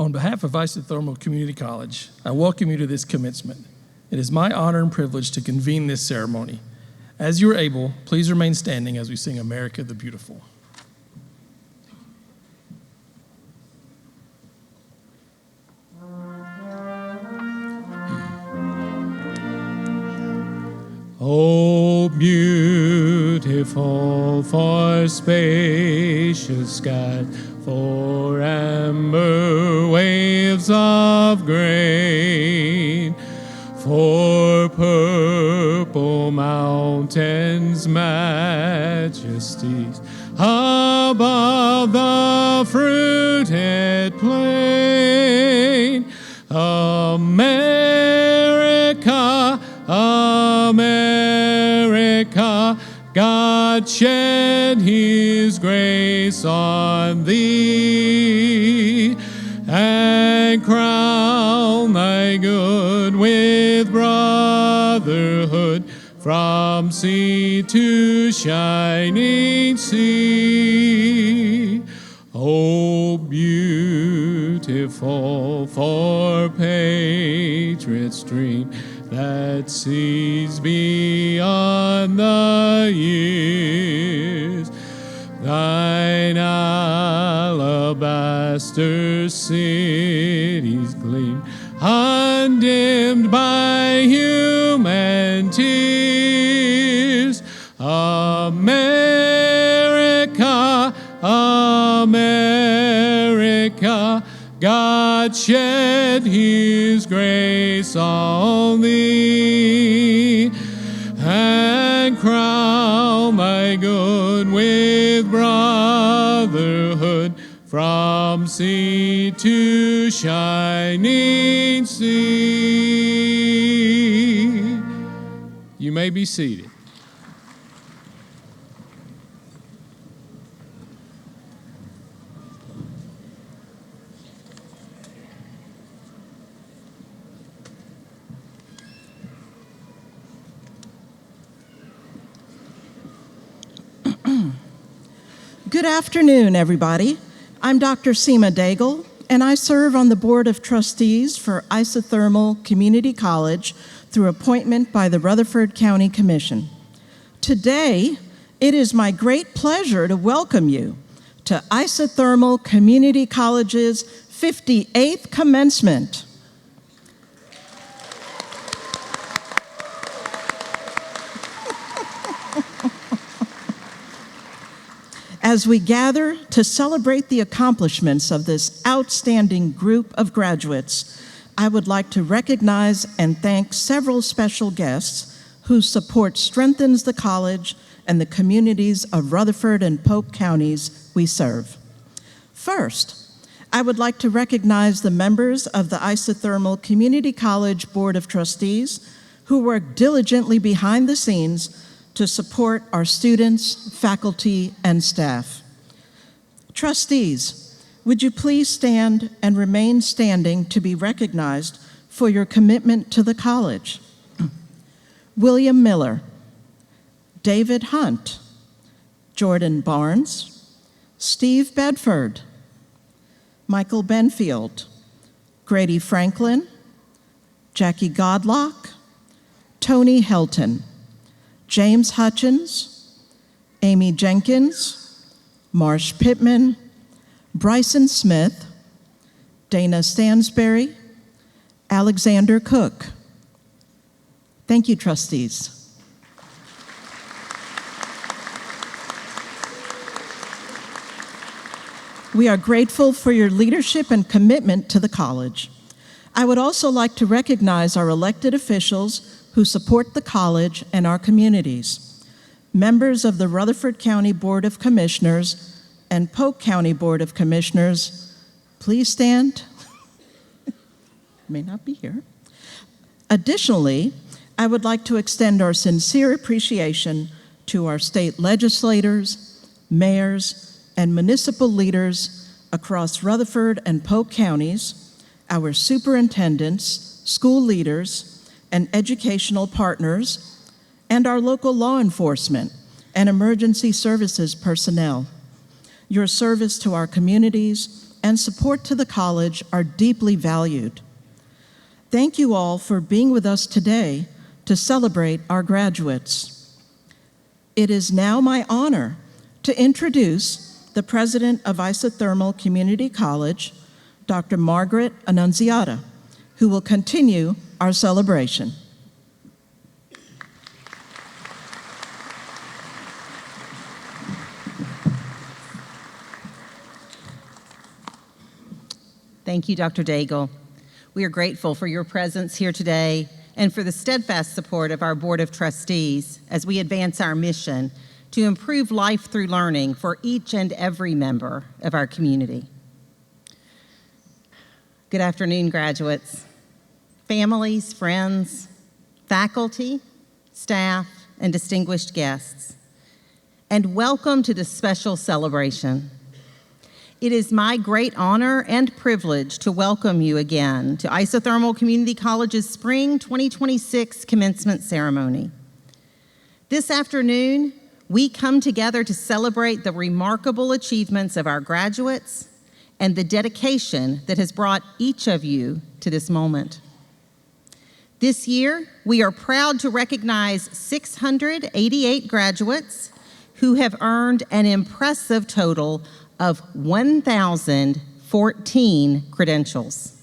On behalf of Isothermal Community College, I welcome you to this commencement. It is my honor and privilege to convene this ceremony. As you are able, please remain standing as we sing America the Beautiful. Oh, beautiful for spacious skies, for amber waves of grain, for purple mountains' majesties, above the fruited plain. America, America, God shed his grace on thee, and crown thy good with brotherhood, from sea to shining sea. Oh, beautiful for patriots' dream, that sees beyond the years. Thine alabaster cities gleam, undimmed by human tears. America, America, God shed his grace on thee, and crown thy good with brotherhood, from sea to shining sea. You may be seated. Good afternoon, everybody. I'm Dr. Seema Daigle, and I serve on the Board of Trustees for Isothermal Community College through appointment by the Rutherford County Commission. Today, it is my great pleasure to welcome you to Isothermal Community College's 58th commencement. As we gather to celebrate the accomplishments of this outstanding group of graduates, I would like to recognize and thank several special guests whose support strengthens the college and the communities of Rutherford and Polk counties we serve. First, I would like to recognize the members of the Isothermal Community College Board of Trustees who work diligently behind the scenes to support our students, faculty, and staff. Trustees, would you please stand and remain standing to be recognized for your commitment to the college? William Miller, David Hunt, Jordan Barnes, Steve Bedford, Michael Benfield, Grady Franklin, Jackie Godlock, Tony Helton, James Hutchins, Amy Jenkins, Marsh Pittman, Bryson Smith, Dana Stansberry, Alexander Cook. Thank you, trustees. We are grateful for your leadership and commitment to the college. I would also like to recognize our elected officials who support the college and our communities. Members of the Rutherford County Board of Commissioners and Polk County Board of Commissioners, please stand. May not be here. Additionally, I would like to extend our sincere appreciation to our state legislators, mayors, and municipal leaders across Rutherford and Polk counties, our superintendents, school leaders, and educational partners, and our local law enforcement and emergency services personnel. Your service to our communities and support to the college are deeply valued. Thank you all for being with us today to celebrate our graduates. It is now my honor to introduce the president of Isothermal Community College, Dr. Margaret Annunziata, who will continue our celebration. Thank you, Dr. Daigle. We are grateful for your presence here today and for the steadfast support of our Board of Trustees as we advance our mission to improve life through learning for each and every member of our community. Good afternoon, graduates, families, friends, faculty, staff, and distinguished guests, and welcome to this special celebration. It is my great honor and privilege to welcome you again to Isothermal Community College's Spring 2026 Commencement Ceremony. This afternoon, we come together to celebrate the remarkable achievements of our graduates and the dedication that has brought each of you to this moment. This year, we are proud to recognize 688 graduates who have earned an impressive total of 1,014 credentials.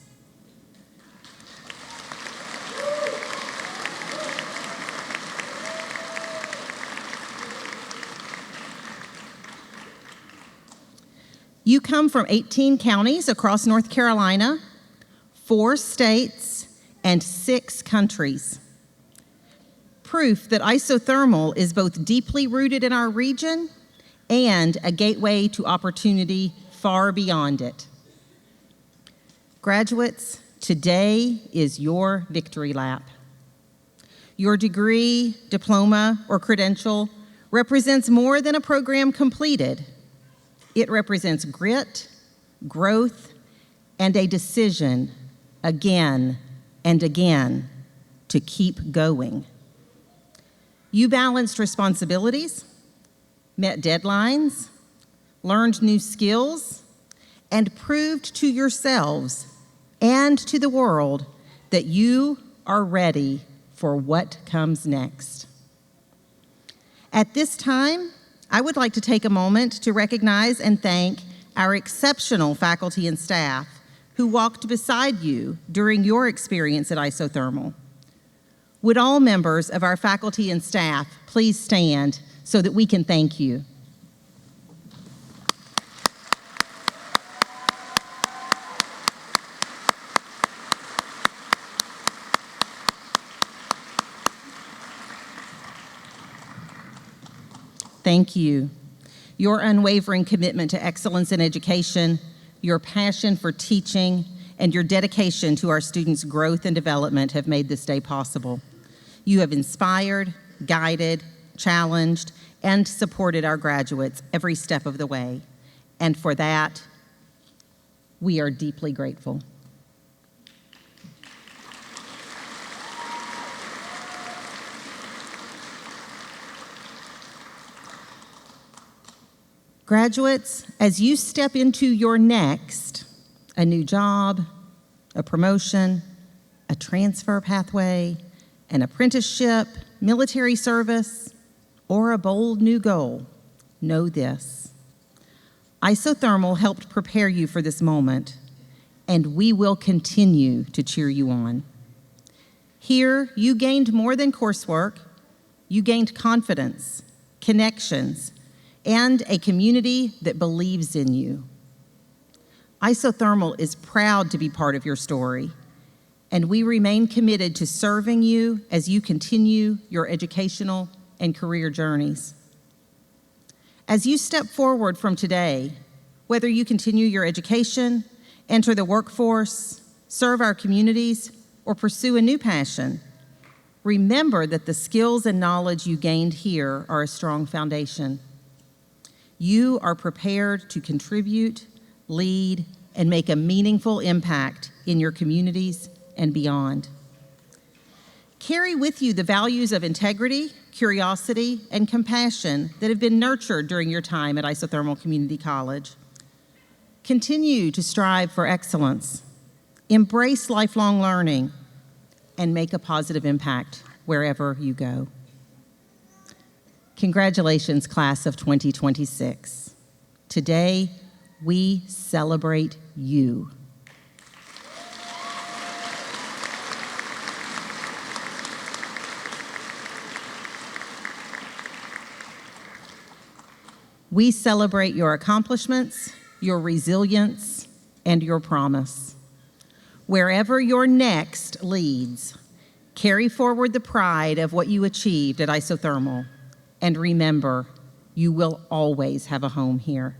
You come from 18 counties across North Carolina, 4 states, and 6 countries. Proof that Isothermal is both deeply rooted in our region and a gateway to opportunity far beyond it. Graduates, today is your victory lap. Your degree, diploma, or credential represents more than a program completed. It represents grit, growth, and a decision again and again to keep going. You balanced responsibilities, met deadlines, learned new skills, and proved to yourselves and to the world that you are ready for what comes next. At this time, I would like to take a moment to recognize and thank our exceptional faculty and staff who walked beside you during your experience at Isothermal. Would all members of our faculty and staff please stand so that we can thank you? Thank you. Your unwavering commitment to excellence in education, your passion for teaching, and your dedication to our students' growth and development have made this day possible. You have inspired, guided, challenged, and supported our graduates every step of the way. And for that, we are deeply grateful. Graduates, as you step into your next, a new job, a promotion, a transfer pathway, an apprenticeship, military service, or a bold new goal, know this: Isothermal helped prepare you for this moment, and we will continue to cheer you on. Here, you gained more than coursework. You gained confidence, connections, and a community that believes in you. Isothermal is proud to be part of your story, and we remain committed to serving you as you continue your educational and career journeys. As you step forward from today, whether you continue your education, enter the workforce, serve our communities, or pursue a new passion, remember that the skills and knowledge you gained here are a strong foundation. You are prepared to contribute, lead, and make a meaningful impact in your communities and beyond. Carry with you the values of integrity, curiosity, and compassion that have been nurtured during your time at Isothermal Community College. Continue to strive for excellence, embrace lifelong learning, and make a positive impact wherever you go. Congratulations, class of 2026. Today, we celebrate you. We celebrate your accomplishments, your resilience, and your promise. Wherever your next leads, carry forward the pride of what you achieved at Isothermal, and remember, you will always have a home here.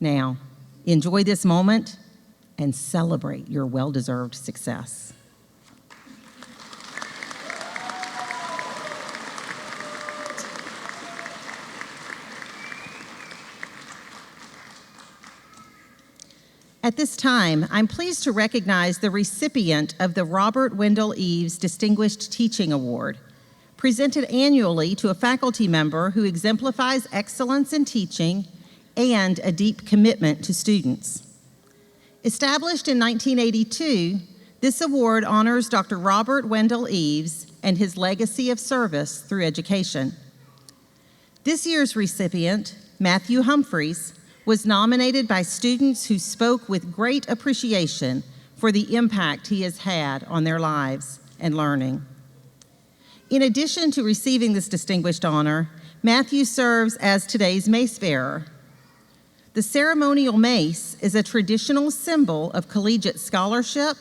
Now, enjoy this moment and celebrate your well-deserved success. At this time, I'm pleased to recognize the recipient of the Robert Wendell Eves Distinguished Teaching Award, presented annually to a faculty member who exemplifies excellence in teaching and a deep commitment to students. Established in 1982, this award honors Dr. Robert Wendell Eves and his legacy of service through education. This year's recipient, Matthew Humphreys, was nominated by students who spoke with great appreciation for the impact he has had on their lives and learning. In addition to receiving this distinguished honor, Matthew serves as today's mace bearer. The ceremonial mace is a traditional symbol of collegiate scholarship,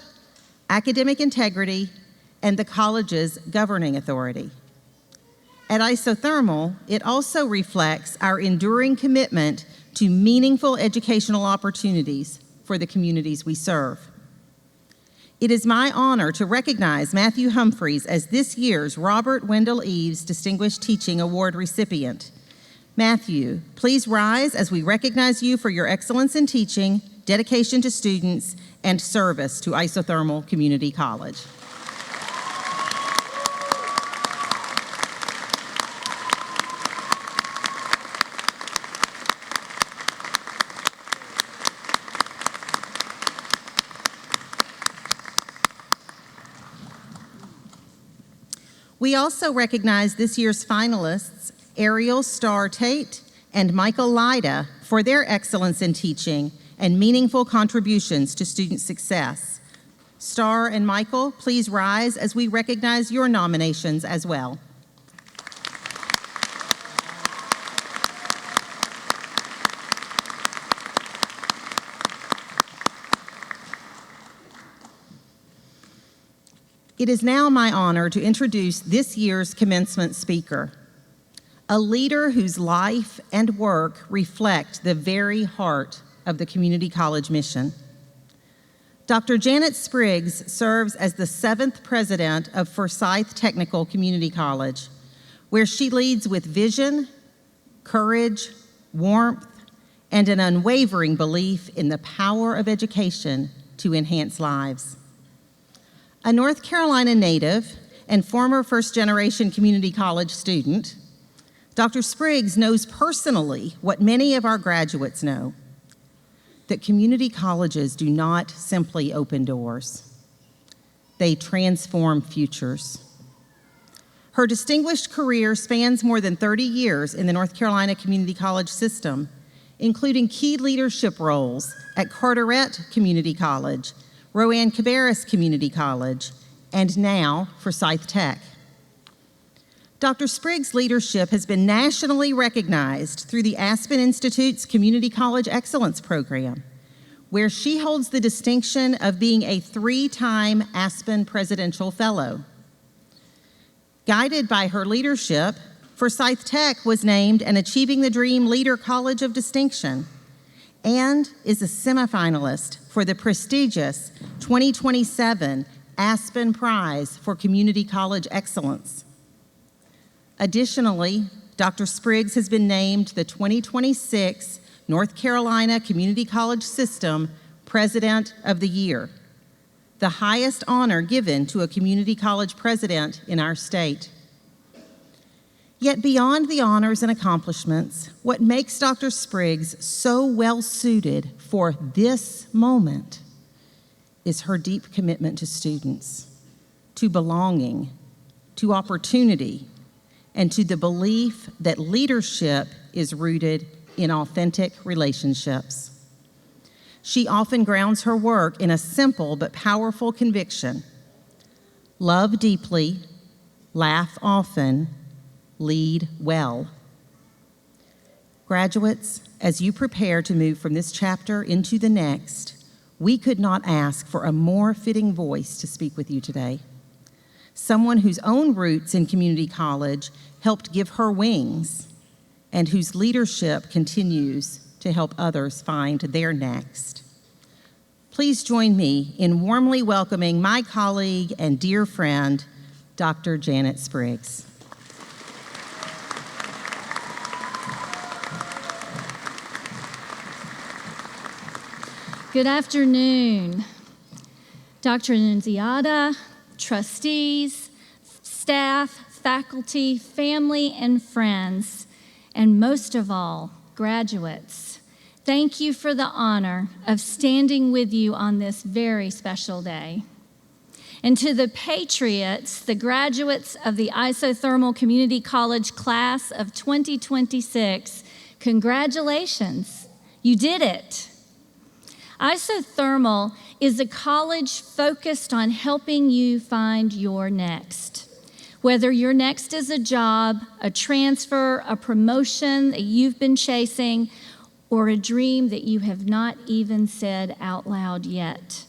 academic integrity, and the college's governing authority. At Isothermal, it also reflects our enduring commitment to meaningful educational opportunities for the communities we serve. It is my honor to recognize Matthew Humphreys as this year's Robert Wendell Eves Distinguished Teaching Award recipient. Matthew, please rise as we recognize you for your excellence in teaching, dedication to students, and service to Isothermal Community College. We also recognize this year's finalists, Ariel Starr Tate and Michael Lyda, for their excellence in teaching and meaningful contributions to student success. Starr and Michael, please rise as we recognize your nominations as well. It is now my honor to introduce this year's commencement speaker, a leader whose life and work reflect the very heart of the community college mission. Dr. Janet Spriggs serves as the 7th president of Forsyth Technical Community College, where she leads with vision, courage, warmth, and an unwavering belief in the power of education to enhance lives. A North Carolina native and former first-generation community college student, Dr. Spriggs knows personally what many of our graduates know, that community colleges do not simply open doors. They transform futures. Her distinguished career spans more than 30 years in the North Carolina community college system, including key leadership roles at Carteret Community College, Rowan Cabarrus Community College, and now Forsyth Tech. Dr. Spriggs' leadership has been nationally recognized through the Aspen Institute's Community College Excellence Program, where she holds the distinction of being a 3-time Aspen Presidential Fellow. Guided by her leadership, Forsyth Tech was named an Achieving the Dream Leader College of Distinction and is a semifinalist for the prestigious 2027 Aspen Prize for Community College Excellence. Additionally, Dr. Spriggs has been named the 2026 North Carolina Community College System President of the Year, the highest honor given to a community college president in our state. Yet beyond the honors and accomplishments, what makes Dr. Spriggs so well suited for this moment is her deep commitment to students, to belonging, to opportunity, and to the belief that leadership is rooted in authentic relationships. She often grounds her work in a simple but powerful conviction: love deeply, laugh often, lead well. Graduates, as you prepare to move from this chapter into the next, we could not ask for a more fitting voice to speak with you today. Someone whose own roots in community college helped give her wings, and whose leadership continues to help others find their next. Please join me in warmly welcoming my colleague and dear friend, Dr. Janet Spriggs. Good afternoon, Dr. Nunziata, trustees, staff, faculty, family, and friends, and most of all, graduates. Thank you for the honor of standing with you on this very special day. And to the patriots, the graduates of the Isothermal Community College class of 2026, congratulations, you did it. Isothermal is a college focused on helping you find your next. Whether your next is a job, a transfer, a promotion that you've been chasing, or a dream that you have not even said out loud yet,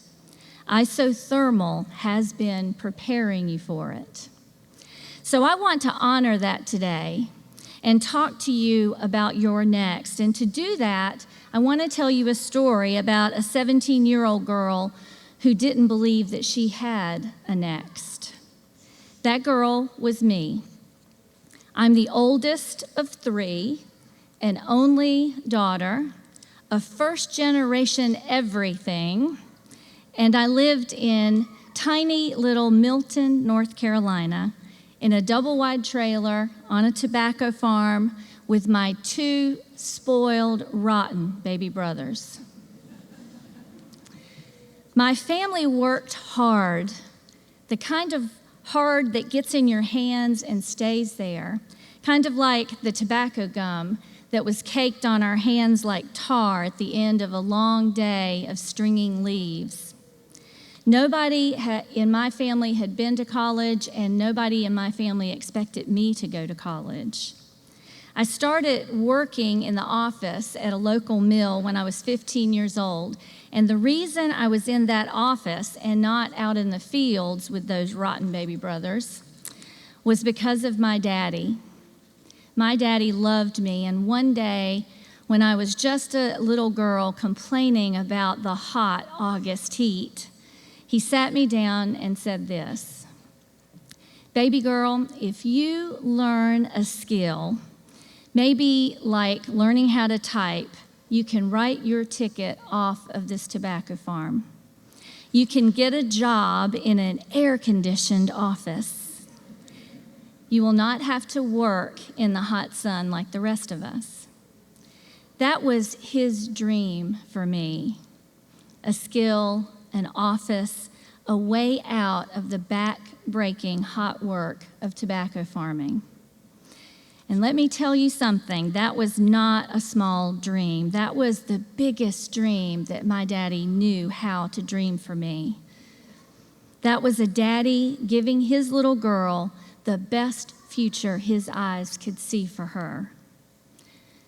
Isothermal has been preparing you for it. So I want to honor that today and talk to you about your next. And to do that, I want to tell you a story about a 17-year-old girl who didn't believe that she had a next. That girl was me. I'm the oldest of three, an only daughter, a first-generation everything, and I lived in tiny little Milton, North Carolina, in a double-wide trailer on a tobacco farm with my two spoiled, rotten baby brothers. My family worked hard, the kind of hard that gets in your hands and stays there, kind of like the tobacco gum that was caked on our hands like tar at the end of a long day of stringing leaves. Nobody in my family had been to college, and nobody in my family expected me to go to college. I started working in the office at a local mill when I was 15 years old, and the reason I was in that office and not out in the fields with those rotten baby brothers was because of my daddy. My daddy loved me, and one day when I was just a little girl complaining about the hot August heat, he sat me down and said this: "Baby girl, if you learn a skill, maybe like learning how to type, you can write your ticket off of this tobacco farm. You can get a job in an air-conditioned office. You will not have to work in the hot sun like the rest of us." That was his dream for me: a skill, an office, a way out of the back-breaking hot work of tobacco farming. And let me tell you something, that was not a small dream. That was the biggest dream that my daddy knew how to dream for me. That was a daddy giving his little girl the best future his eyes could see for her.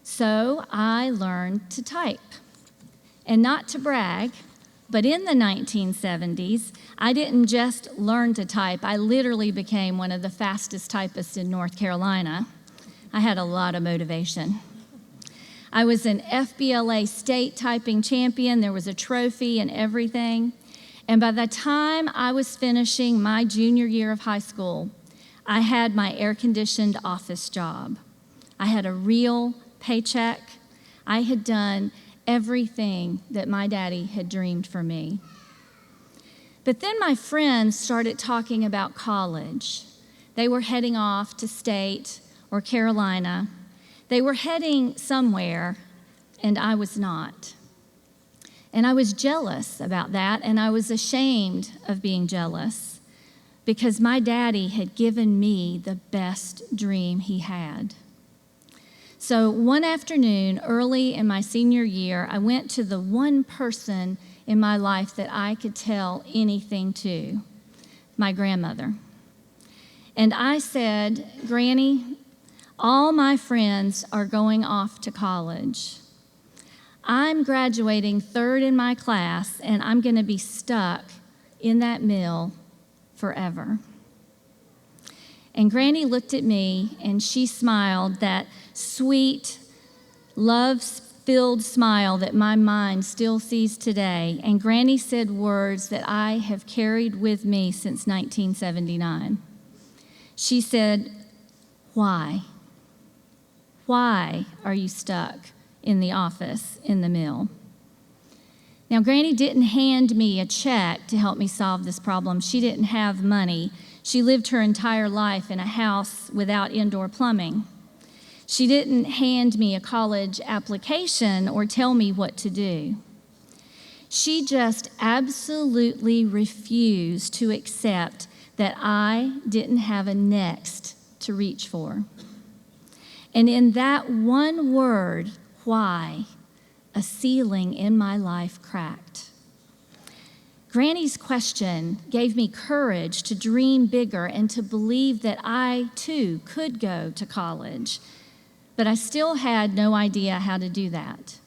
So I learned to type. And not to brag, but in the 1970s, I didn't just learn to type, I literally became one of the fastest typists in North Carolina. I had a lot of motivation. I was an FBLA state typing champion. There was a trophy and everything. And by the time I was finishing my junior year of high school, I had my air-conditioned office job. I had a real paycheck. I had done everything that my daddy had dreamed for me. But then my friends started talking about college. They were heading off to state or Carolina. They were heading somewhere, and I was not. And I was jealous about that, and I was ashamed of being jealous because my daddy had given me the best dream he had. So one afternoon, early in my senior year, I went to the one person in my life that I could tell anything to, my grandmother. And I said, "Granny, all my friends are going off to college. I'm graduating third in my class, and I'm going to be stuck in that mill forever." And Granny looked at me, and she smiled, that sweet, love-filled smile that my mind still sees today. And Granny said words that I have carried with me since 1979. She said, "Why? Why are you stuck in the office in the mill?" Now, Granny didn't hand me a check to help me solve this problem. She didn't have money. She lived her entire life in a house without indoor plumbing. She didn't hand me a college application or tell me what to do. She just absolutely refused to accept that I didn't have a next to reach for. And in that one word, why, a ceiling in my life cracked. Granny's question gave me courage to dream bigger and to believe that I, too, could go to college. But I still had no idea how to do that.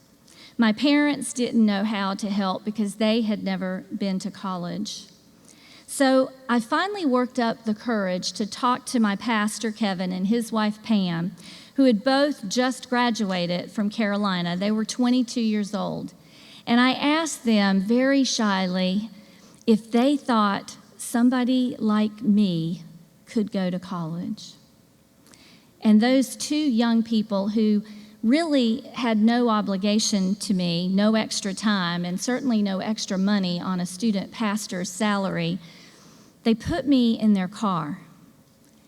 My parents didn't know how to help because they had never been to college. So I finally worked up the courage to talk to my pastor, Kevin, and his wife, Pam, who had both just graduated from Carolina. They were 22 years old. And I asked them very shyly if they thought somebody like me could go to college. And those two young people who really had no obligation to me, no extra time, and certainly no extra money on a student pastor's salary, they put me in their car.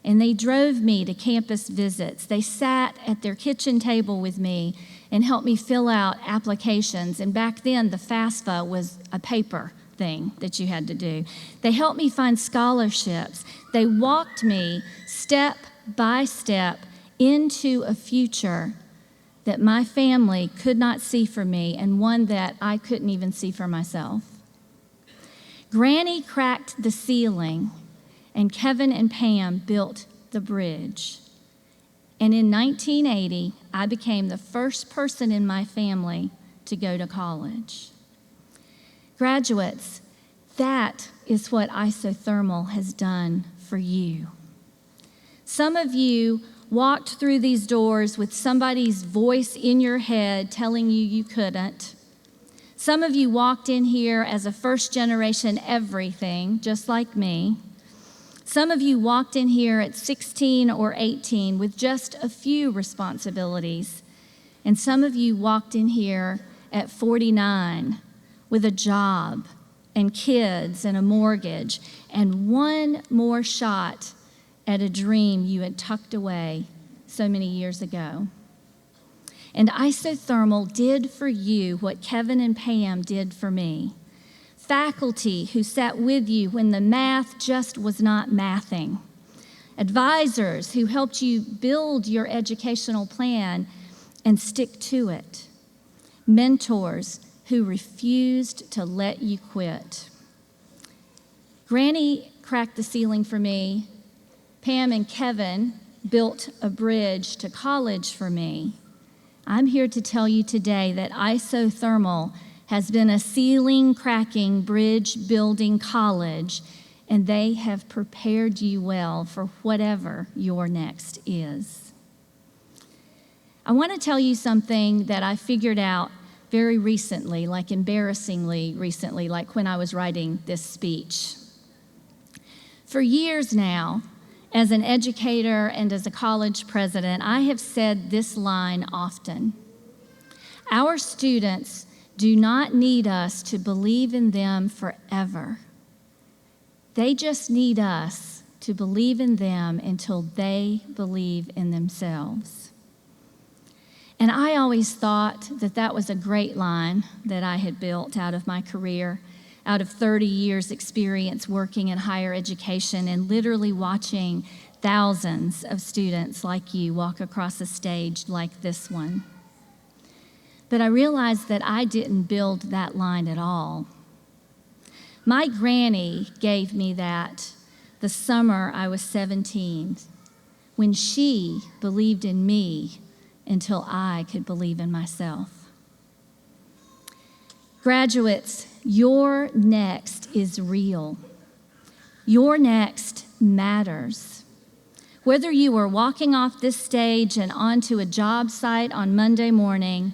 And they drove me to campus visits. They sat at their kitchen table with me and helped me fill out applications. And back then, the FAFSA was a paper thing that you had to do. They helped me find scholarships. They walked me step by step into a future that my family could not see for me and one that I couldn't even see for myself. Granny cracked the ceiling, and Kevin and Pam built the bridge. And in 1980, I became the first person in my family to go to college. Graduates, that is what Isothermal has done for you. Some of you walked through these doors with somebody's voice in your head telling you you couldn't. Some of you walked in here as a first-generation everything, just like me. Some of you walked in here at 16 or 18 with just a few responsibilities. And some of you walked in here at 49 with a job and kids and a mortgage and one more shot at a dream you had tucked away so many years ago. And Isothermal did for you what Kevin and Pam did for me. Faculty who sat with you when the math just was not mathing. Advisors who helped you build your educational plan and stick to it. Mentors who refused to let you quit. Granny cracked the ceiling for me. Pam and Kevin built a bridge to college for me. I'm here to tell you today that Isothermal has been a ceiling-cracking, bridge-building college, and they have prepared you well for whatever your next is. I want to tell you something that I figured out very recently, like embarrassingly recently, like when I was writing this speech. For years now, as an educator and as a college president, I have said this line often. Our students do not need us to believe in them forever. They just need us to believe in them until they believe in themselves. And I always thought that that was a great line that I had built out of my career, out of 30 years experience working in higher education and literally watching thousands of students like you walk across a stage like this one. But I realized that I didn't build that line at all. My granny gave me that the summer I was 17, when she believed in me until I could believe in myself. Graduates, your next is real. Your next matters. Whether you are walking off this stage and onto a job site on Monday morning,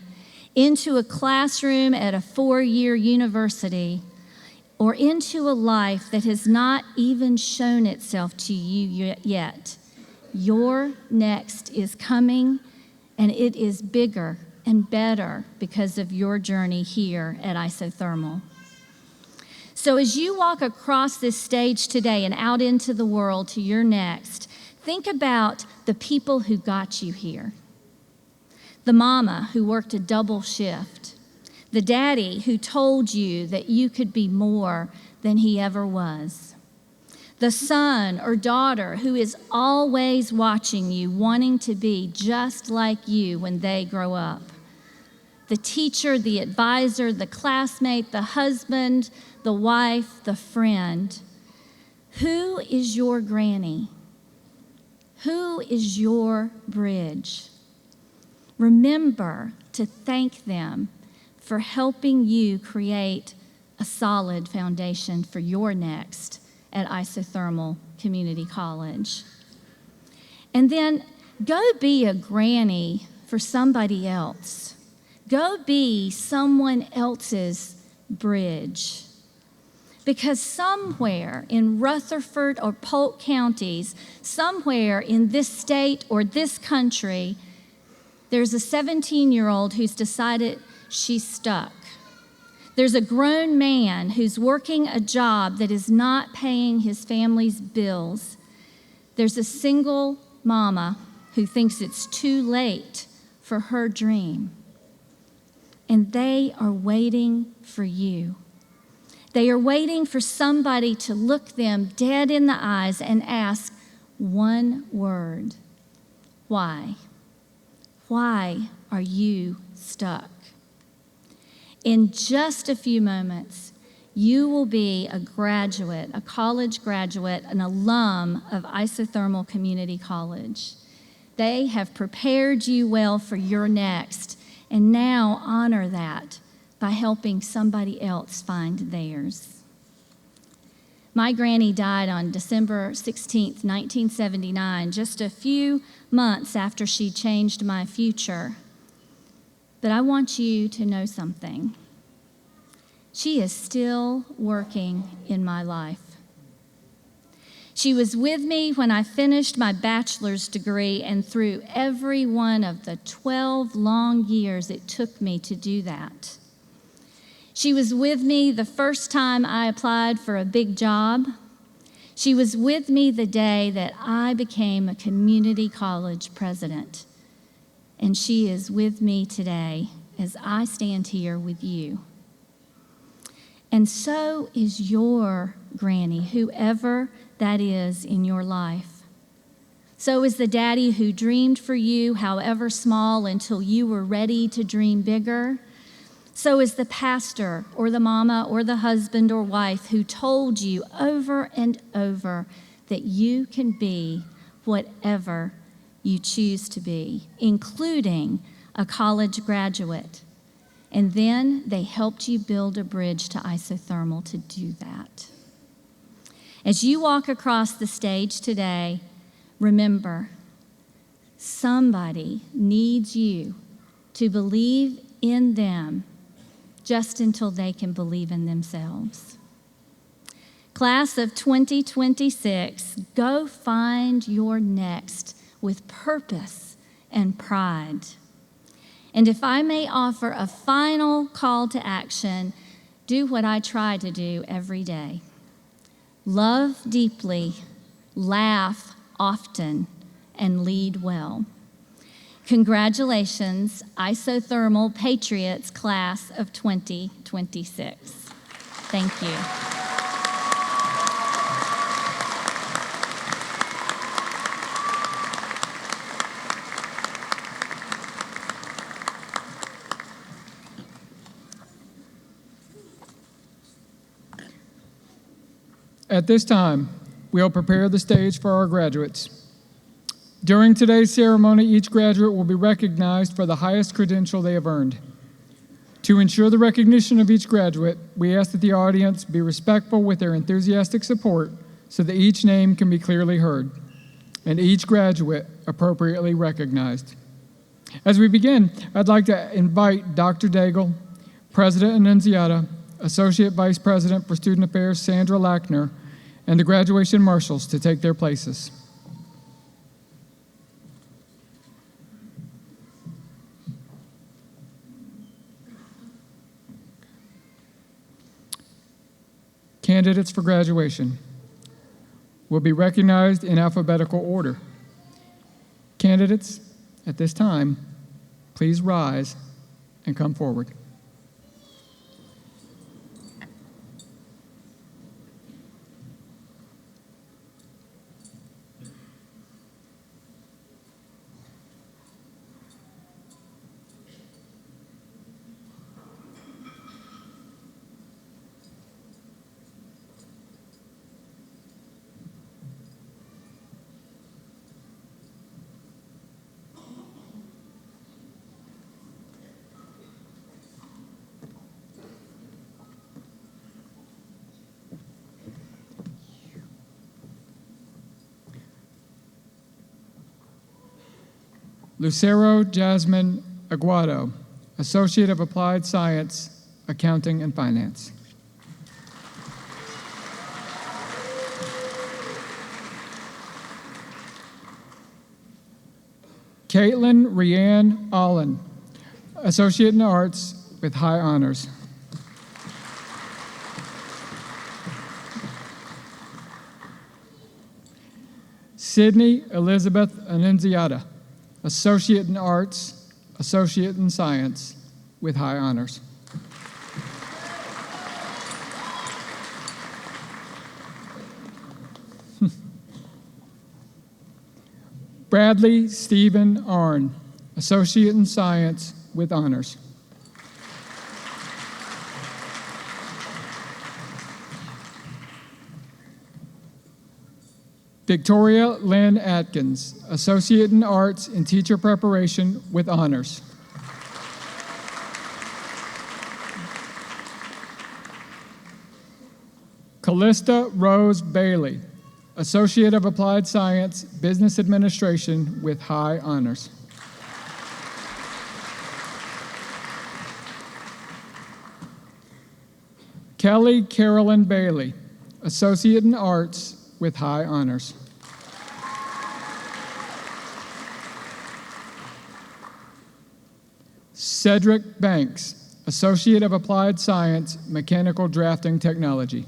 into a classroom at a 4-year university, or into a life that has not even shown itself to you yet, your next is coming, and it is bigger and better because of your journey here at Isothermal. So as you walk across this stage today and out into the world to your next, think about the people who got you here. The mama who worked a double shift. The daddy who told you that you could be more than he ever was. The son or daughter who is always watching you, wanting to be just like you when they grow up. The teacher, the advisor, the classmate, the husband, the wife, the friend. Who is your granny? Who is your bridge? Remember to thank them for helping you create a solid foundation for your next at Isothermal Community College. And then go be a granny for somebody else. Go be someone else's bridge. Because somewhere in Rutherford or Polk counties, somewhere in this state or this country, there's a 17-year-old who's decided she's stuck. There's a grown man who's working a job that is not paying his family's bills. There's a single mama who thinks it's too late for her dream. And they are waiting for you. They are waiting for somebody to look them dead in the eyes and ask one word: why? Why are you stuck? In just a few moments, you will be a graduate, a college graduate, an alum of Isothermal Community College. They have prepared you well for your next, and now honor that by helping somebody else find theirs. My granny died on December 16th, 1979, just a few months after she changed my future. But I want you to know something. She is still working in my life. She was with me when I finished my bachelor's degree and through every one of the 12 long years it took me to do that. She was with me the first time I applied for a big job. She was with me the day that I became a community college president. And she is with me today as I stand here with you. And so is your granny, whoever that is in your life. So is the daddy who dreamed for you, however small, until you were ready to dream bigger. So is the pastor or the mama or the husband or wife who told you over and over that you can be whatever you choose to be, including a college graduate. And then they helped you build a bridge to Isothermal to do that. As you walk across the stage today, remember, somebody needs you to believe in them just until they can believe in themselves. Class of 2026, go find your next with purpose and pride. And if I may offer a final call to action, do what I try to do every day. Love deeply, laugh often, and lead well. Congratulations, Isothermal Patriots Class of 2026. Thank you. At this time, we'll prepare the stage for our graduates. During today's ceremony, each graduate will be recognized for the highest credential they have earned. To ensure the recognition of each graduate, we ask that the audience be respectful with their enthusiastic support so that each name can be clearly heard and each graduate appropriately recognized. As we begin, I'd like to invite Dr. Daigle, President Annunziata, Associate Vice President for Student Affairs Sandra Lackner, and the graduation marshals to take their places. Candidates for graduation will be recognized in alphabetical order. Candidates, at this time, please rise and come forward. Lucero Jasmine Aguado, Associate of Applied Science, Accounting and Finance. Caitlin Rianne Allen, Associate in Arts with high honors. Sydney Elizabeth Annunziata, Associate in Arts, Associate in Science with high honors. Bradley Stephen Arn, Associate in Science with honors. Victoria Lynn Atkins, Associate in Arts in Teacher Preparation with honors. Callista Rose Bailey, Associate of Applied Science, Business Administration with high honors. Kelly Carolyn Bailey, Associate in Arts with high honors. Cedric Banks, Associate of Applied Science, Mechanical Drafting Technology.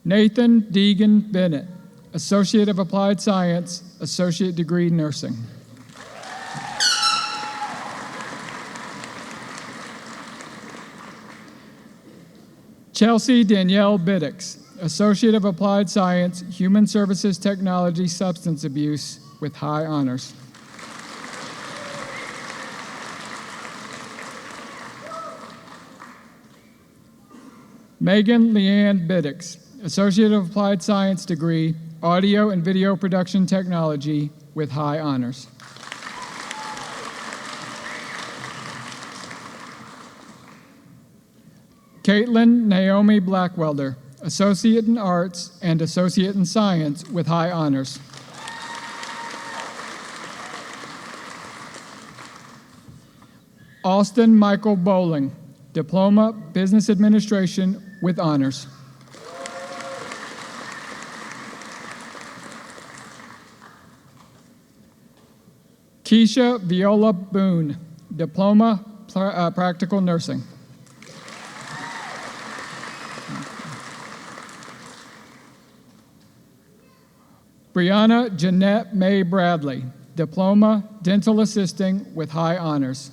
Nathan Deegan Bennett, Associate of Applied Science, Associate Degree Nursing. Chelsea Danielle Biddix, Associate of Applied Science, Human Services Technology, Substance Abuse with high honors. Megan Leanne Biddix, Associate of Applied Science degree, Audio and Video Production Technology with high honors. Caitlin Naomi Blackwelder, Associate in Arts and Associate in Science with high honors. Austin Michael Bowling, Diploma Business Administration with honors. Keisha Viola Boone, Diploma Practical Nursing. Brianna Jeanette May Bradley, Diploma, Dental Assisting with high honors.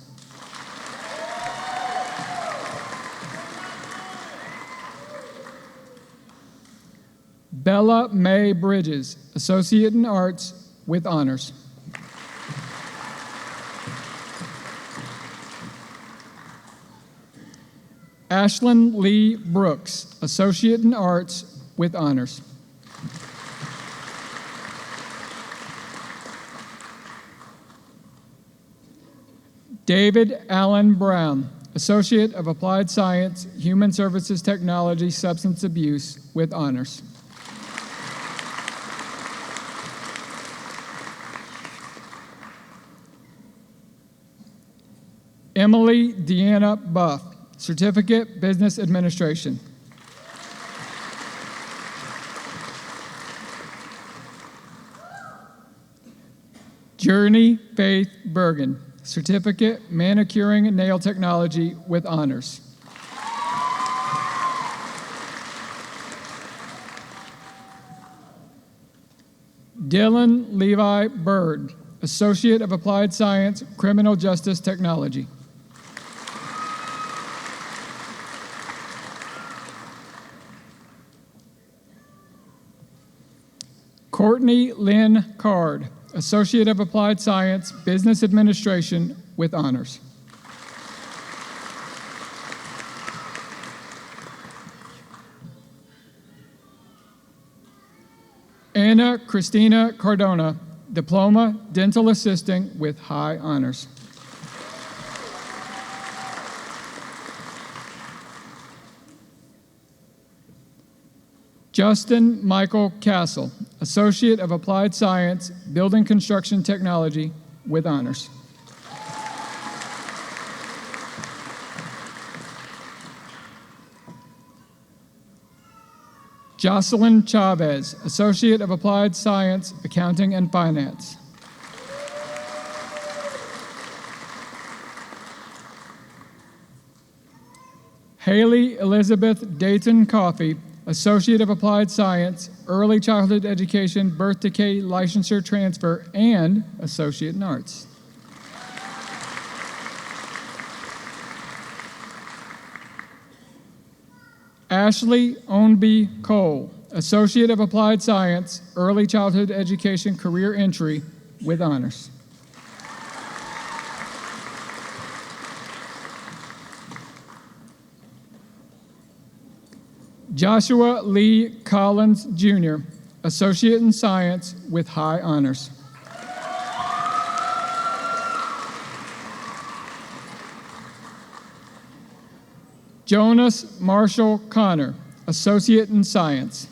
Bella May Bridges, Associate in Arts with honors. Ashlyn Lee Brooks, Associate in Arts with honors. David Allen Brown, Associate of Applied Science, Human Services Technology, Substance Abuse with honors. Emily Deanna Buff, Certificate, Business Administration. Journey Faith Bergen, Certificate, Manicuring and Nail Technology with honors. Dylan Levi Bird, Associate of Applied Science, Criminal Justice Technology. Courtney Lynn Card, Associate of Applied Science, Business Administration with honors. Anna Christina Cardona, Diploma, Dental Assisting with high honors. Justin Michael Castle, Associate of Applied Science, Building Construction Technology with honors. Jocelyn Chavez, Associate of Applied Science, Accounting and Finance. Haley Elizabeth Dayton Coffey, Associate of Applied Science, Early Childhood Education, Birth Decay Licensure Transfer, and Associate in Arts. Ashley Ownby Cole, Associate of Applied Science, Early Childhood Education, Career Entry with honors. Joshua Lee Collins, Jr., Associate in Science with high honors. Jonas Marshall Connor, Associate in Science.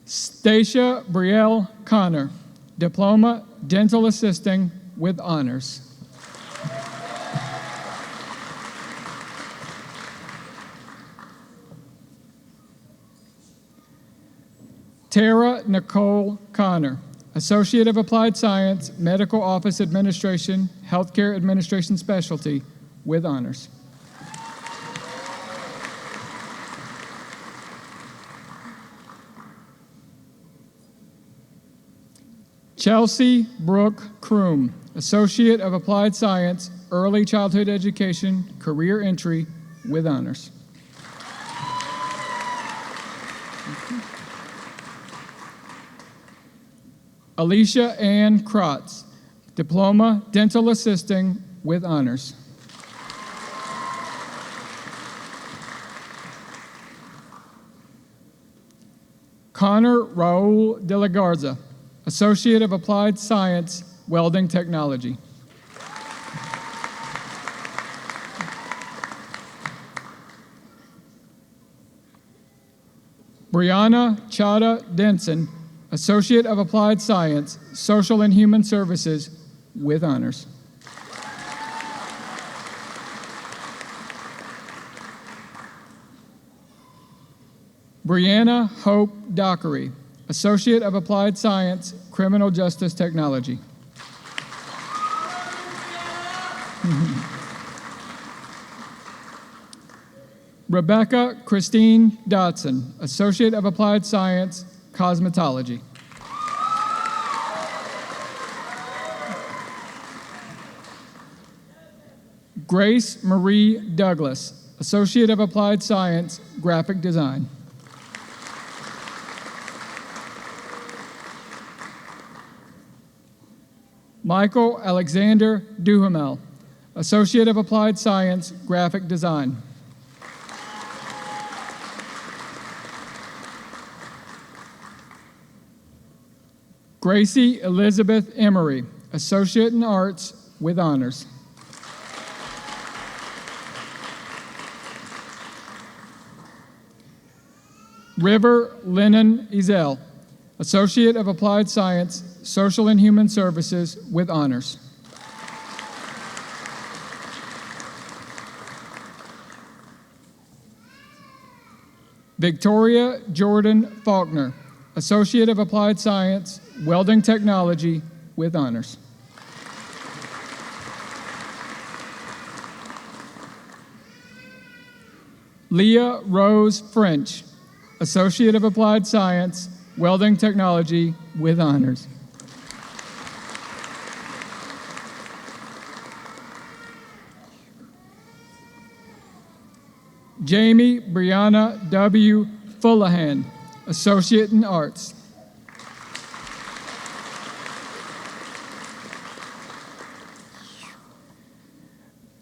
Stacia Brielle Connor, Diploma, Dental Assisting with honors. Tara Nicole Connor, Associate of Applied Science, Medical Office Administration, Healthcare Administration Specialty with honors. Chelsea Brooke Kroom, Associate of Applied Science, Early Childhood Education, Career Entry with honors. Alicia Ann Krotz, Diploma, Dental Assisting with honors. Connor Raul de la Garza, Associate of Applied Science, Welding Technology. Brianna Chada Denson, Associate of Applied Science, Social and Human Services with honors. Brianna Hope Dockery, Associate of Applied Science, Criminal Justice Technology. Rebecca Christine Dotson, Associate of Applied Science, Cosmetology. Grace Marie Douglas, Associate of Applied Science, Graphic Design. Michael Alexander Duhamel, Associate of Applied Science, Graphic Design. Gracie Elizabeth Emery, Associate in Arts with Honors. River Lennon Ezel, Associate of Applied Science, Social and Human Services with Honors. Victoria Jordan Faulkner, Associate of Applied Science, Welding Technology with Honors. Leah Rose French, Associate of Applied Science, Welding Technology with Honors. Jamie Brianna W. Fullahan, Associate in Arts.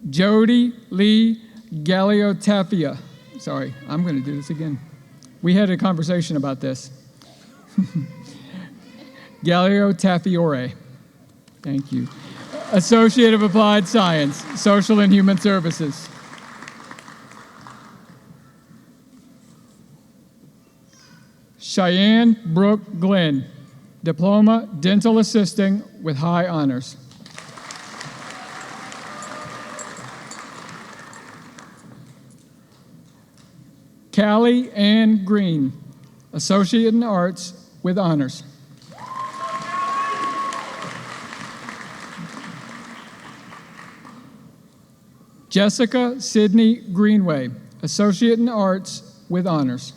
Jody Lee Galeotafia. Sorry, I'm going to do this again. We had a conversation about this. Galeotafiore. Thank you. Associate of Applied Science, Social and Human Services. Cheyenne Brooke Glenn, Diploma Dental Assisting with High Honors. Callie Ann Green, Associate in Arts with Honors. Jessica Sidney Greenway, Associate in Arts with Honors.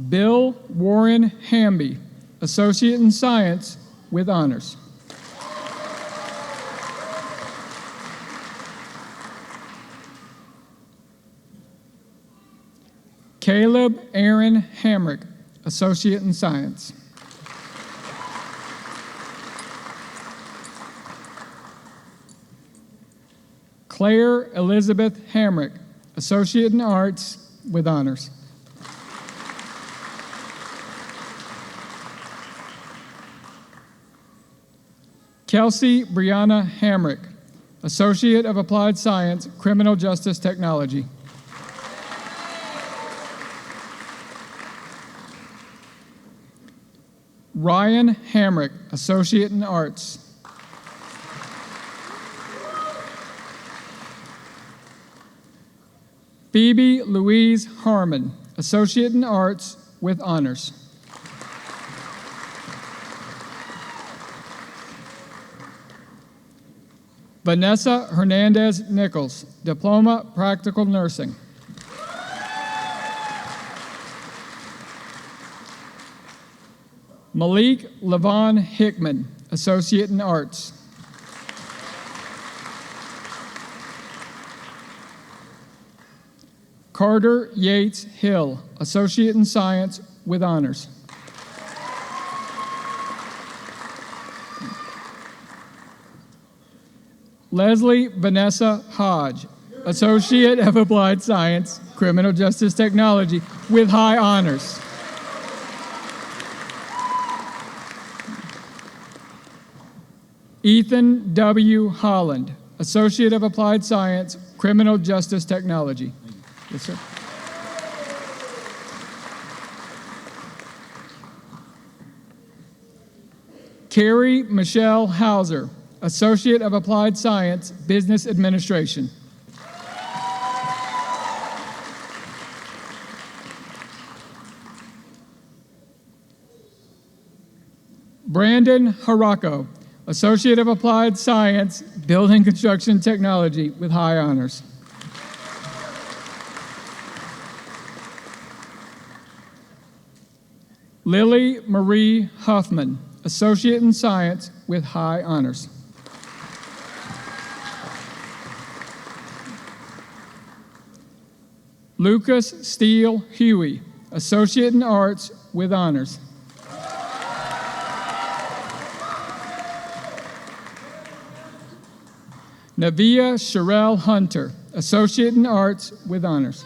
Bill Warren Hamby, Associate in Science with Honors. Caleb Aaron Hamrick, Associate in Science. Claire Elizabeth Hamrick, Associate in Arts with Honors. Kelsey Brianna Hamrick, Associate of Applied Science, Criminal Justice Technology. Ryan Hamrick, Associate in Arts. Phoebe Louise Harmon, Associate in Arts with Honors. Vanessa Hernandez Nichols, Diploma Practical Nursing. Malik Levon Hickman, Associate in Arts. Carter Yates Hill, Associate in Science with Honors. Leslie Vanessa Hodge, Associate of Applied Science, Criminal Justice Technology with High Honors. Ethan W. Holland, Associate of Applied Science, Criminal Justice Technology. Yes, sir. Carrie Michelle Hauser, Associate of Applied Science, Business Administration. Brandon Harako, Associate of Applied Science, Building Construction Technology with high honors. Lily Marie Huffman, Associate in Science with high honors. Lucas Steele Huey, Associate in Arts with honors. Navia Sherelle Hunter, Associate in Arts with honors.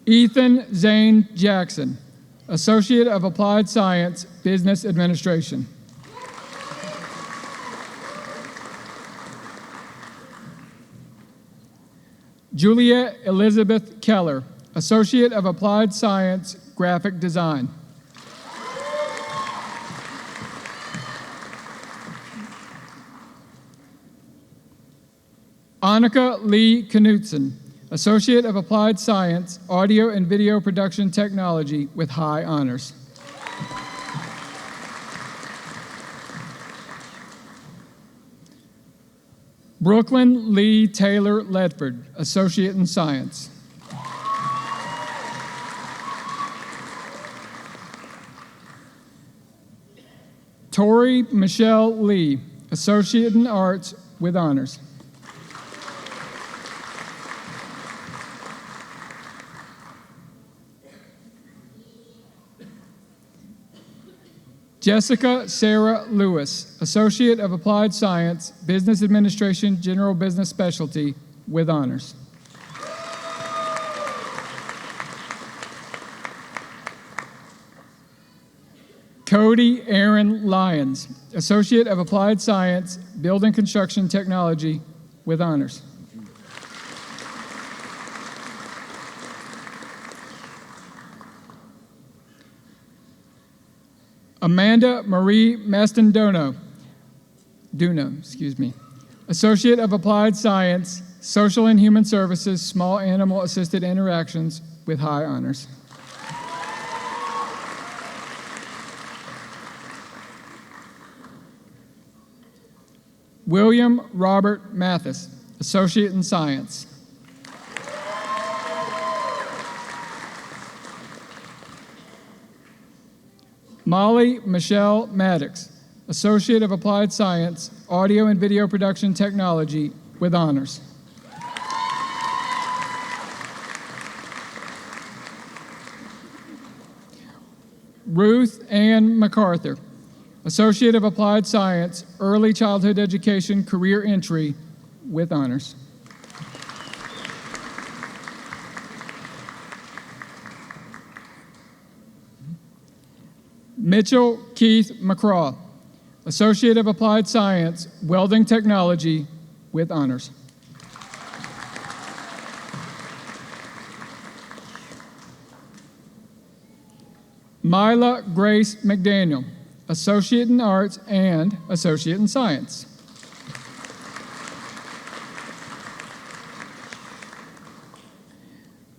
Ethan Zane Jackson, Associate of Applied Science, Business Administration. Juliet Elizabeth Keller, Associate of Applied Science, Graphic Design. Annika Lee Knutson, Associate of Applied Science, Audio and Video Production Technology with high honors. Brooklyn Lee Taylor Ledford, Associate in Science. Tori Michelle Lee, Associate in Arts with honors. Jessica Sarah Lewis, Associate of Applied Science, Business Administration, General Business Specialty, with honors. Cody Aaron Lyons, Associate of Applied Science, Building Construction Technology, with honors. Amanda Marie Mastandono, Associate of Applied Science, Social and Human Services, Small Animal Assisted Interactions, with high honors. William Robert Mathis, Associate in Science. Molly Michelle Maddox, Associate of Applied Science, Audio and Video Production Technology, with honors. Ruth Ann MacArthur, Associate of Applied Science, Early Childhood Education, Career Entry, with honors. Mitchell Keith McCraw, Associate of Applied Science, Welding Technology, with honors. Mila Grace McDaniel, Associate in Arts and Associate in Science.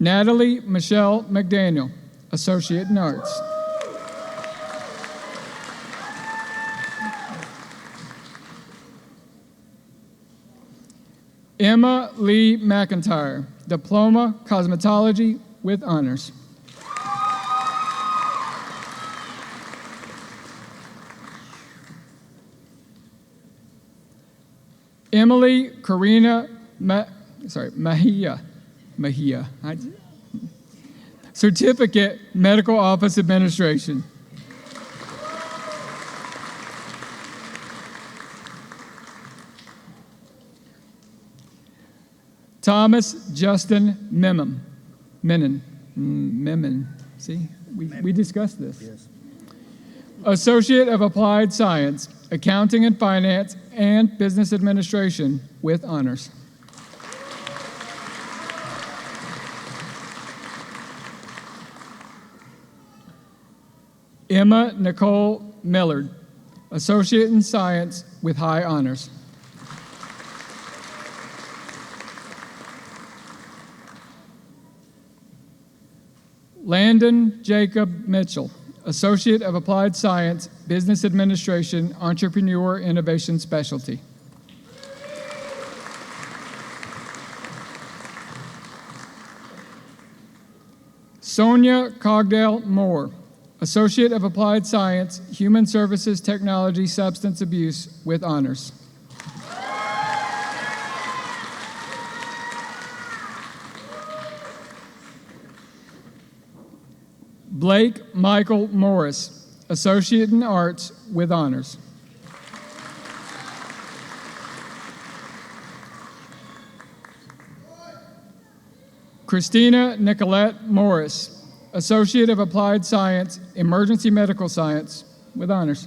Natalie Michelle McDaniel, Associate in Arts. Emma Lee McIntyre, Diploma Cosmetology, with honors. Emily Karina Mahia, Certificate, Medical Office Administration. Thomas Justin Menon. See, we discussed this. Yes. Associate of Applied Science, Accounting and Finance, and Business Administration, with honors. Emma Nicole Millard, Associate in Science, with high honors. Landon Jacob Mitchell, Associate of Applied Science, Business Administration, Entrepreneur Innovation Specialty. Sonia Cogdale Moore, Associate of Applied Science, Human Services Technology, Substance Abuse with honors. Blake Michael Morris, Associate in Arts with honors. Christina Nicolette Morris, Associate of Applied Science, Emergency Medical Science with honors.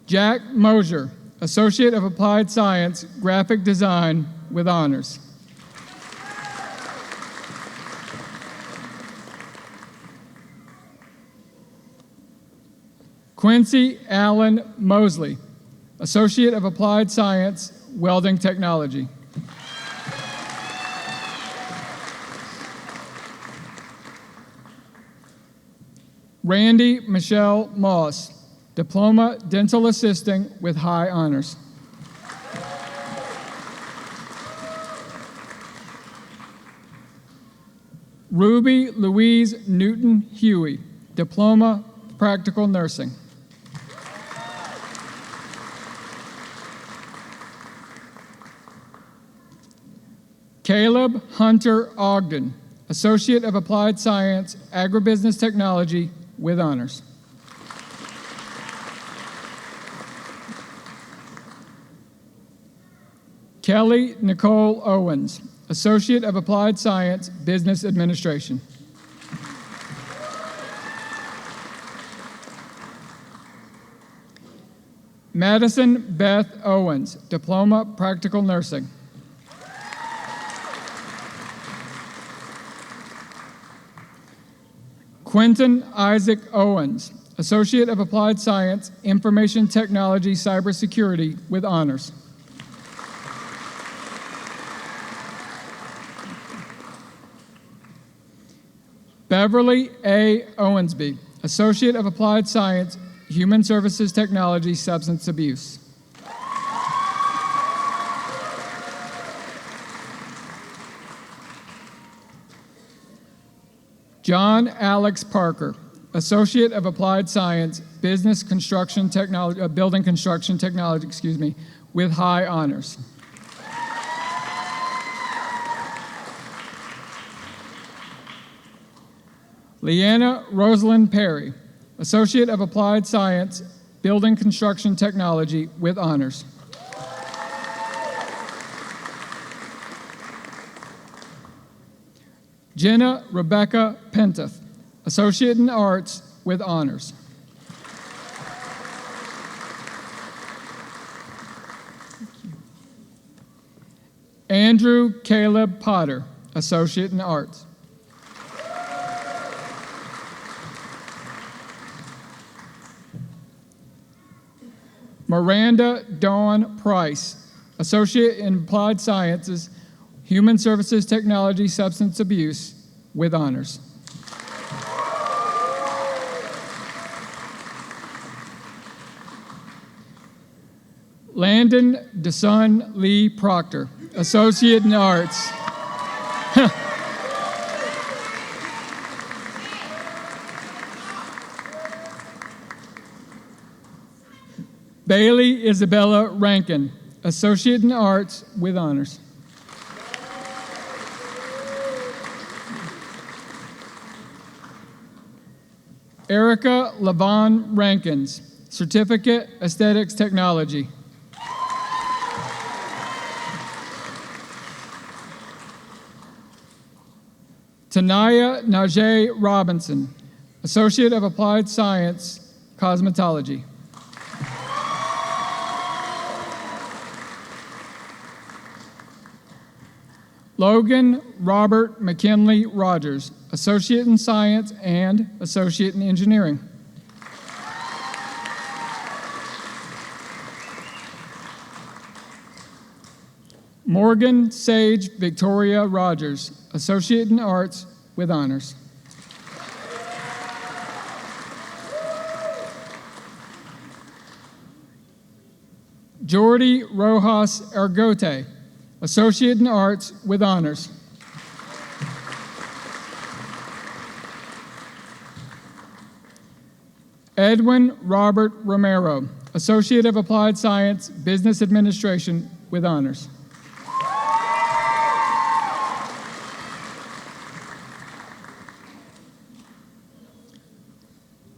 Jack Mosier, Associate of Applied Science, Graphic Design with honors. Quincy Allen Mosley, Associate of Applied Science, Welding Technology. Randy Michelle Moss, Diploma Dental Assisting with high honors. Ruby Louise Newton Huey, Diploma Practical Nursing. Caleb Hunter Ogden, Associate of Applied Science, Agribusiness Technology with honors. Kelly Nicole Owens, Associate of Applied Science, Business Administration. Madison Beth Owens, Diploma Practical Nursing. Quentin Isaac Owens, Associate of Applied Science, Information Technology, Cybersecurity with honors. Beverly A. Owensby, Associate of Applied Science, Human Services Technology, Substance Abuse. John Alex Parker, Associate of Applied Science, Business Construction Technology, Building Construction Technology, with high honors. Leanna Rosalind Perry, Associate of Applied Science, Building Construction Technology with honors. Jenna Rebecca Penteth, Associate in Arts with honors. Andrew Caleb Potter, Associate in Arts. Miranda Dawn Price, Associate in Applied Sciences, Human Services Technology, Substance Abuse, with honors. Landon DeSun Lee Proctor, Associate in Arts. Bailey Isabella Rankin, Associate in Arts with honors. Erica Lavon Rankins, Certificate, Aesthetics Technology. Tanaya Najee Robinson, Associate of Applied Science, Cosmetology. Logan Robert McKinley Rogers, Associate in Science and Associate in Engineering. Morgan Sage Victoria Rogers, Associate in Arts with honors. Jordi Rojas Ergote, Associate in Arts with honors. Edwin Robert Romero, Associate of Applied Science, Business Administration with honors.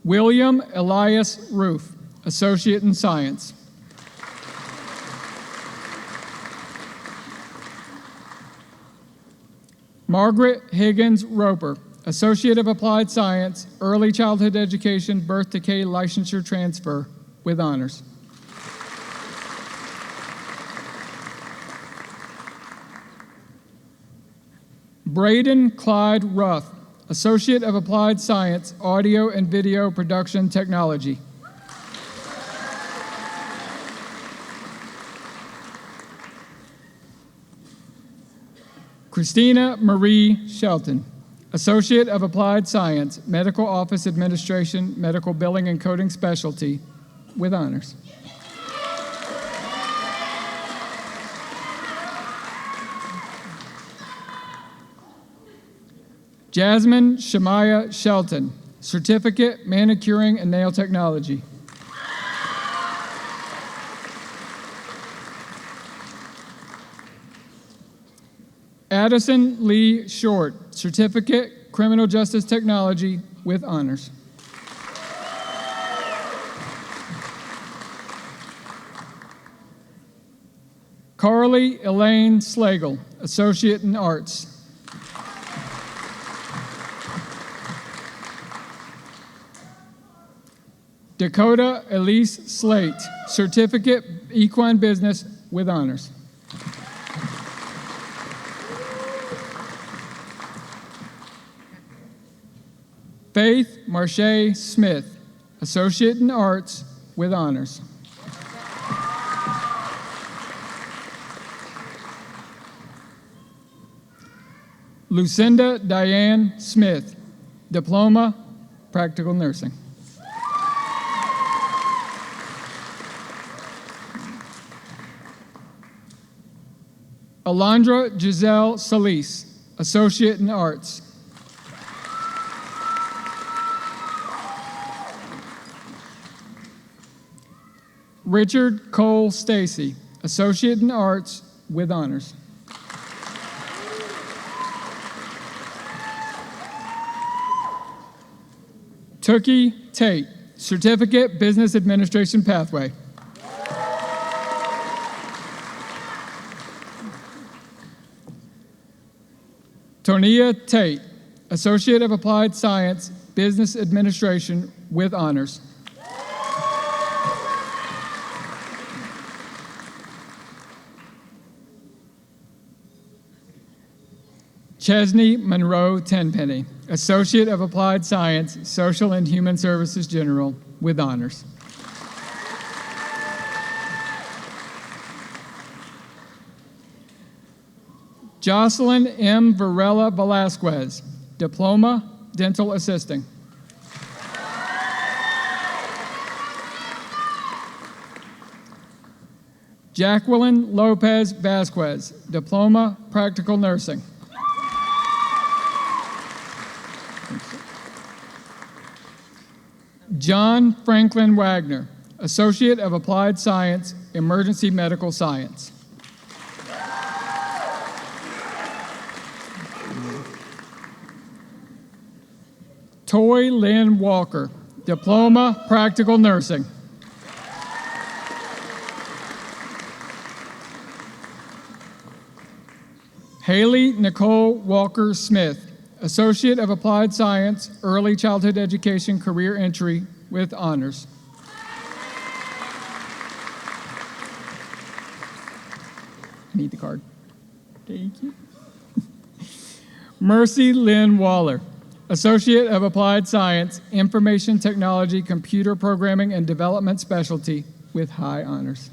William Elias Roof, Associate in Science. Margaret Higgins Roper, Associate of Applied Science, Early Childhood Education, Birth Decay Licensure Transfer with honors. Braden Clyde Ruff, Associate of Applied Science, Audio and Video Production Technology. Christina Marie Shelton, Associate of Applied Science, Medical Office Administration, Medical Billing and Coding Specialty, with honors. Jasmine Shemaya Shelton, Certificate, Manicuring and Nail Technology. Addison Lee Short, Certificate, Criminal Justice Technology with honors. Carly Elaine Slagle, Associate in Arts. Dakota Elise Slate, Certificate, Equine Business with honors. Faith Marche Smith, Associate in Arts with honors. Lucinda Diane Smith, Diploma, Practical Nursing. Alondra Giselle Solis, Associate in Arts. Richard Cole Stacy, Associate in Arts with honors. Tookie Tate, Certificate, Business Administration Pathway. Tonia Tate, Associate of Applied Science, Business Administration with honors. Chesney Monroe Tenpenny, Associate of Applied Science, Social and Human Services General with honors. Jocelyn M. Varela Velasquez, Diploma, Dental Assisting. Jacqueline Lopez Vasquez, Diploma, Practical Nursing. John Franklin Wagner, Associate of Applied Science, Emergency Medical Science. Toy Lynn Walker, Diploma, Practical Nursing. Haley Nicole Walker Smith, Associate of Applied Science, Early Childhood Education, Career Entry with honors. Need the card. Thank you. Mercy Lynn Waller, Associate of Applied Science, Information Technology, Computer Programming and Development Specialty with high honors.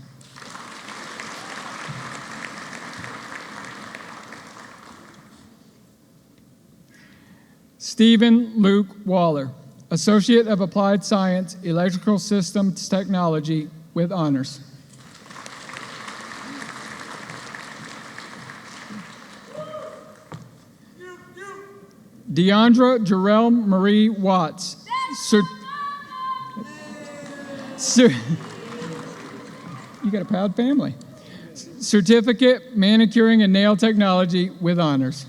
Stephen Luke Waller, Associate of Applied Science, Electrical Systems Technology with honors. Deandra Jarrell Marie Watts, you got a proud family. Certificate, Manicuring and Nail Technology with honors.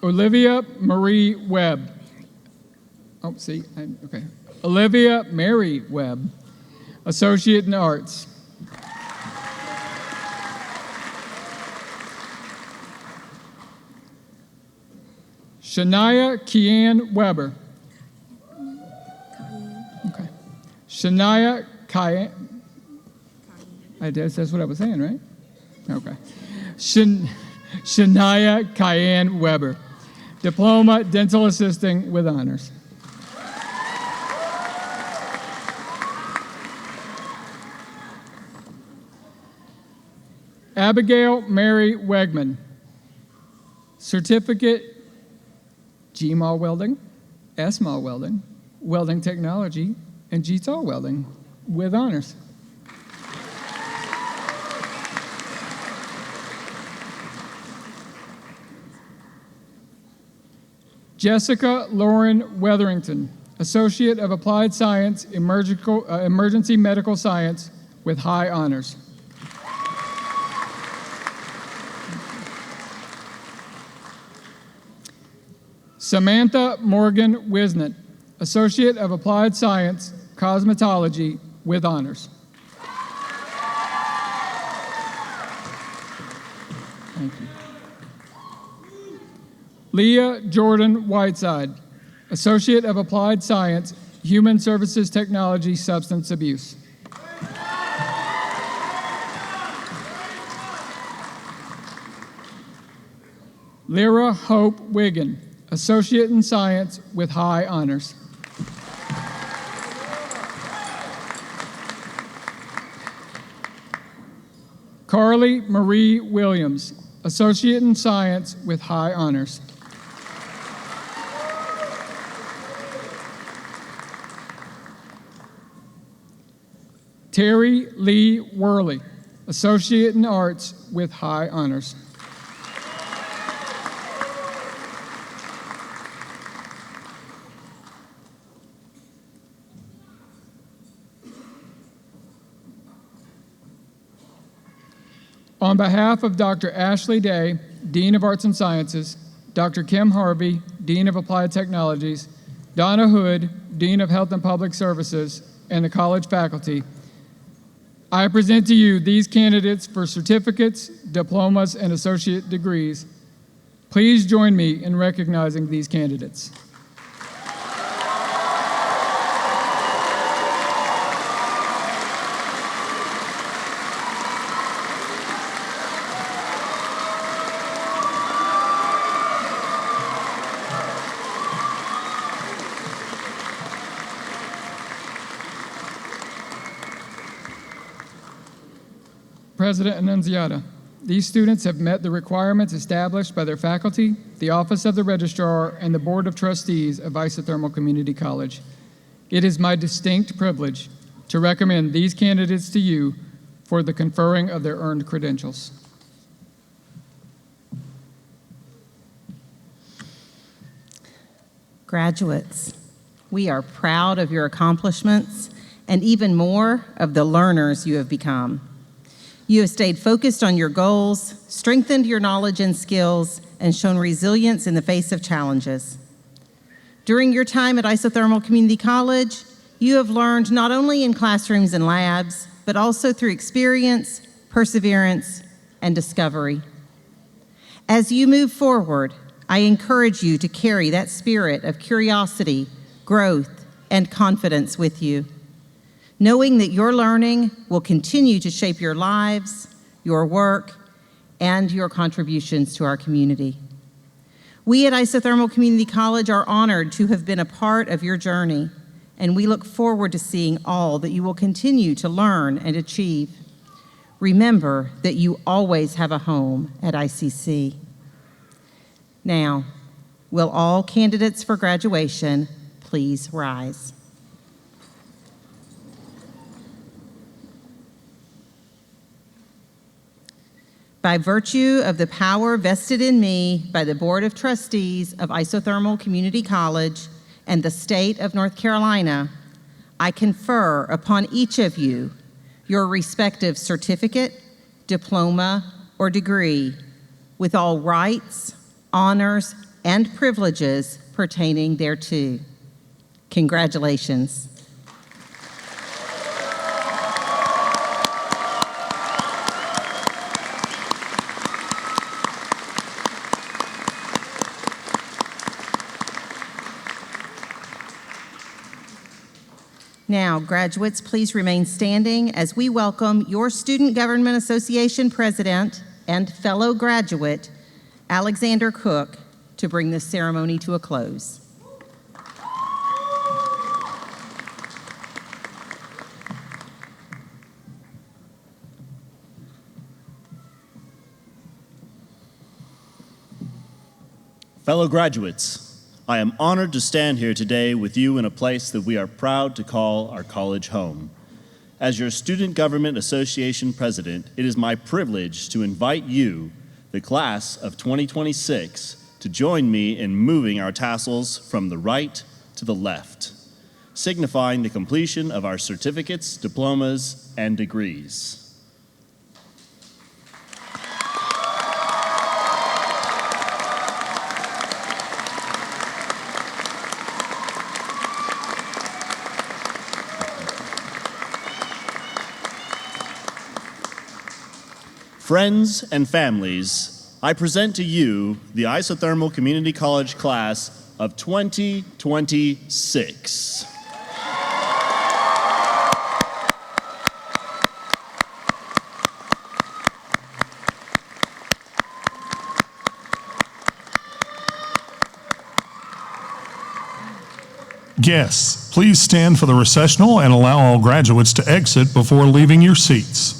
Olivia Marie Webb. Oh, see, okay. Olivia Mary Webb, Associate in Arts. Shania Kian Weber. Okay. Shania Kian. I guess that's what I was saying, right? Okay. Shania Kian Weber, Diploma Dental Assisting with honors. Abigail Mary Wegman, Certificate GMAW Welding, SMAW Welding, Welding Technology, and GTAW Welding with honors. Jessica Lauren Wetherington, Associate of Applied Science, Emergency Medical Science with high honors. Samantha Morgan Wisnett, Associate of Applied Science, Cosmetology with honors. Thank you. Leah Jordan Whiteside, Associate of Applied Science, Human Services Technology, Substance Abuse. Lyra Hope Wiggin, Associate in Science with high honors. Carly Marie Williams, Associate in Science with high honors. Terry Lee Worley, Associate in Arts with high honors. On behalf of Dr. Ashley Day, Dean of Arts and Sciences, Dr. Kim Harvey, Dean of Applied Technologies, Donna Hood, Dean of Health and Public Services, and the college faculty, I present to you these candidates for certificates, diplomas, and associate degrees. Please join me in recognizing these candidates. President Annunziata, these students have met the requirements established by their faculty, the Office of the Registrar, and the Board of Trustees of Isothermal Community College. It is my distinct privilege to recommend these candidates to you for the conferring of their earned credentials. Graduates, we are proud of your accomplishments and even more of the learners you have become. You have stayed focused on your goals, strengthened your knowledge and skills, and shown resilience in the face of challenges. During your time at Isothermal Community College, you have learned not only in classrooms and labs, but also through experience, perseverance, and discovery. As you move forward, I encourage you to carry that spirit of curiosity, growth, and confidence with you, knowing that your learning will continue to shape your lives, your work, and your contributions to our community. We at Isothermal Community College are honored to have been a part of your journey, and we look forward to seeing all that you will continue to learn and achieve. remember that you always have a home at ICC. Now, will all candidates for graduation please rise? By virtue of the power vested in me by the Board of Trustees of Isothermal Community College and the state of North Carolina, I confer upon each of you your respective certificate, diploma, or degree with all rights, honors, and privileges pertaining thereto. Congratulations. Now, graduates, please remain standing as we welcome your Student Government Association President and fellow graduate, Alexander Cook, to bring this ceremony to a close. Fellow graduates, I am honored to stand here today with you in a place that we are proud to call our college home. As your Student Government Association President, it is my privilege to invite you, the class of 2026, to join me in moving our tassels from the right to the left, signifying the completion of our certificates, diplomas, and degrees. Friends and families, I present to you the Isothermal Community College class of 2026. Guests, please stand for the recessional and allow all graduates to exit before leaving your seats.